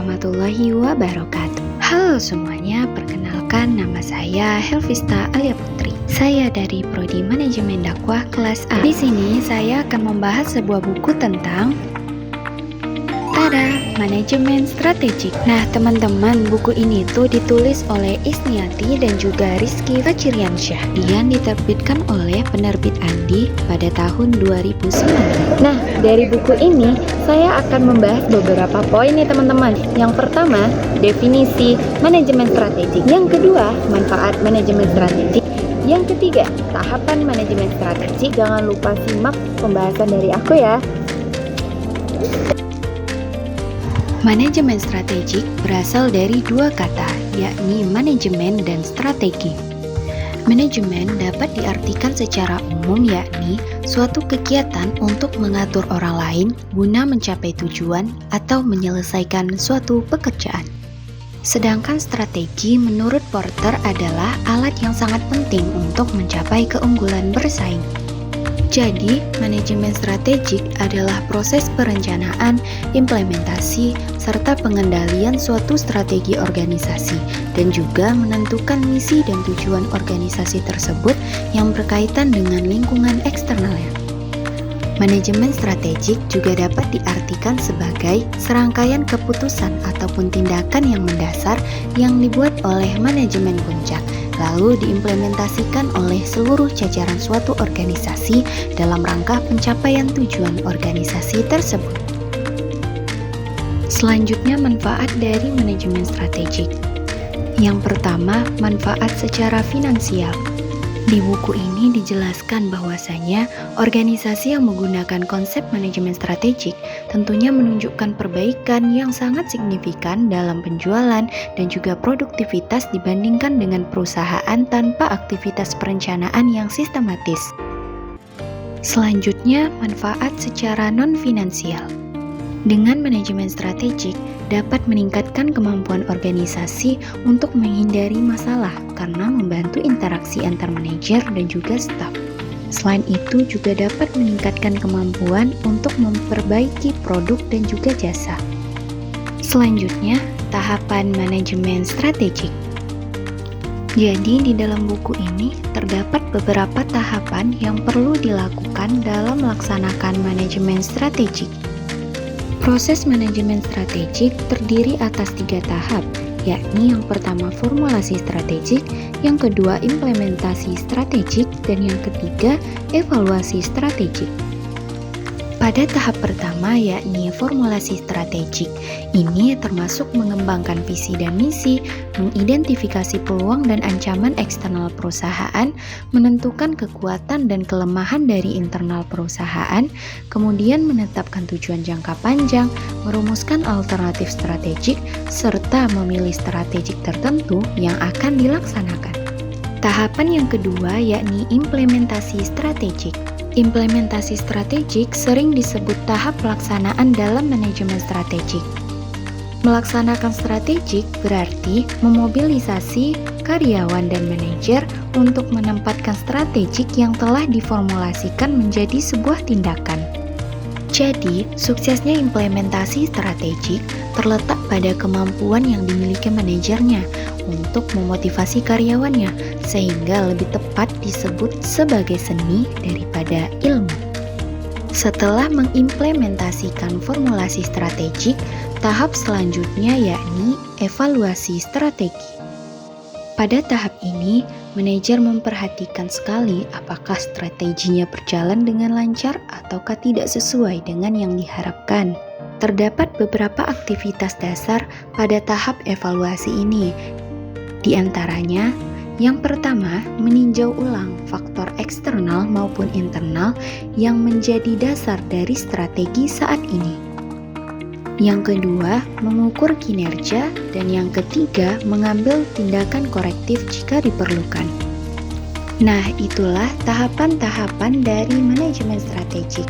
warahmatullahi wabarakatuh. Halo semuanya, perkenalkan nama saya Helvista Alia Putri. Saya dari Prodi Manajemen Dakwah kelas A. Di sini saya akan membahas sebuah buku tentang manajemen strategik. Nah teman-teman, buku ini tuh ditulis oleh Isniati dan juga Rizky Fajriansyah dan diterbitkan oleh penerbit Andi pada tahun 2009. Nah dari buku ini saya akan membahas beberapa poin nih teman-teman. Yang pertama, definisi manajemen strategik. Yang kedua, manfaat manajemen strategik. Yang ketiga, tahapan manajemen strategik. Jangan lupa simak pembahasan dari aku ya. Manajemen strategik berasal dari dua kata, yakni manajemen dan strategi. Manajemen dapat diartikan secara umum yakni suatu kegiatan untuk mengatur orang lain guna mencapai tujuan atau menyelesaikan suatu pekerjaan. Sedangkan strategi menurut Porter adalah alat yang sangat penting untuk mencapai keunggulan bersaing. Jadi, manajemen strategik adalah proses perencanaan, implementasi, serta pengendalian suatu strategi organisasi, dan juga menentukan misi dan tujuan organisasi tersebut yang berkaitan dengan lingkungan eksternalnya. Manajemen strategik juga dapat diartikan sebagai serangkaian keputusan ataupun tindakan yang mendasar yang dibuat oleh manajemen puncak, lalu diimplementasikan oleh seluruh jajaran suatu organisasi dalam rangka pencapaian tujuan organisasi tersebut. Selanjutnya, manfaat dari manajemen strategik. Yang pertama, manfaat secara finansial. Di buku ini dijelaskan bahwasanya organisasi yang menggunakan konsep manajemen strategik tentunya menunjukkan perbaikan yang sangat signifikan dalam penjualan dan juga produktivitas dibandingkan dengan perusahaan tanpa aktivitas perencanaan yang sistematis. Selanjutnya, manfaat secara non-finansial. Dengan manajemen strategik dapat meningkatkan kemampuan organisasi untuk menghindari masalah karena membantu interaksi antar manajer dan juga staf. Selain itu juga dapat meningkatkan kemampuan untuk memperbaiki produk dan juga jasa. Selanjutnya, tahapan manajemen strategik. Jadi di dalam buku ini terdapat beberapa tahapan yang perlu dilakukan dalam melaksanakan manajemen strategik. Proses manajemen strategik terdiri atas 3 tahap, yakni yang pertama formulasi strategik, yang kedua implementasi strategik, dan yang ketiga evaluasi strategik. Pada tahap pertama yakni formulasi strategik, ini termasuk mengembangkan visi dan misi, mengidentifikasi peluang dan ancaman eksternal perusahaan, menentukan kekuatan dan kelemahan dari internal perusahaan, kemudian menetapkan tujuan jangka panjang, merumuskan alternatif strategik, serta memilih strategik tertentu yang akan dilaksanakan. Tahapan yang kedua yakni implementasi strategik. Implementasi strategik sering disebut tahap pelaksanaan dalam manajemen strategik. Melaksanakan strategik berarti memobilisasi karyawan dan manajer untuk menempatkan strategik yang telah diformulasikan menjadi sebuah tindakan. Jadi, suksesnya implementasi strategik terletak pada kemampuan yang dimiliki manajernya untuk memotivasi karyawannya, sehingga lebih tepat disebut sebagai seni daripada ilmu. Setelah mengimplementasikan formulasi strategik, tahap selanjutnya yakni evaluasi strategi. Pada tahap ini, manajer memperhatikan sekali apakah strateginya berjalan dengan lancar ataukah tidak sesuai dengan yang diharapkan. Terdapat beberapa aktivitas dasar pada tahap evaluasi ini. Di antaranya, yang pertama, meninjau ulang faktor eksternal maupun internal yang menjadi dasar dari strategi saat ini. Yang kedua, mengukur kinerja, dan yang ketiga, mengambil tindakan korektif jika diperlukan. Nah, itulah tahapan-tahapan dari manajemen strategik.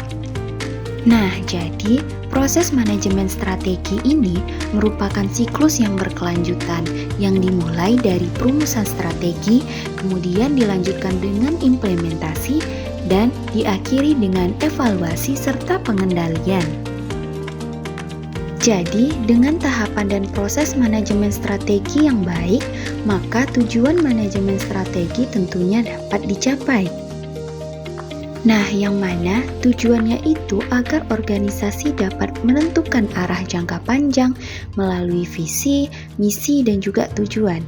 Nah, jadi proses manajemen strategi ini merupakan siklus yang berkelanjutan yang dimulai dari perumusan strategi, kemudian dilanjutkan dengan implementasi, dan diakhiri dengan evaluasi serta pengendalian. Jadi, dengan tahapan dan proses manajemen strategi yang baik, maka tujuan manajemen strategi tentunya dapat dicapai. Nah, yang mana tujuannya itu agar organisasi dapat menentukan arah jangka panjang melalui visi, misi, dan juga tujuan.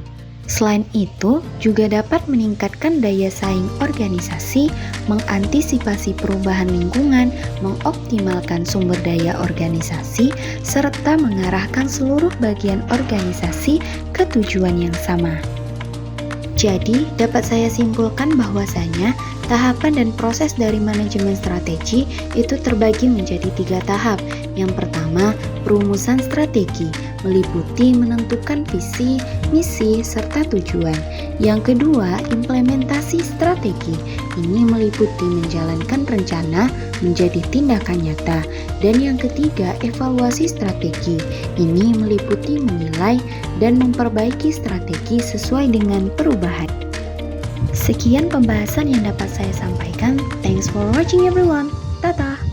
Selain itu, juga dapat meningkatkan daya saing organisasi, mengantisipasi perubahan lingkungan, mengoptimalkan sumber daya organisasi, serta mengarahkan seluruh bagian organisasi ke tujuan yang sama. Jadi, dapat saya simpulkan bahwasanya tahapan dan proses dari manajemen strategi itu terbagi menjadi 3 tahap. Yang pertama, perumusan strategi, meliputi menentukan visi, misi, serta tujuan. Yang kedua, implementasi strategi. Ini meliputi menjalankan rencana menjadi tindakan nyata. Dan yang ketiga, evaluasi strategi. Ini meliputi menilai dan memperbaiki strategi sesuai dengan perubahan. Sekian pembahasan yang dapat saya sampaikan. Thanks for watching everyone. Dadah!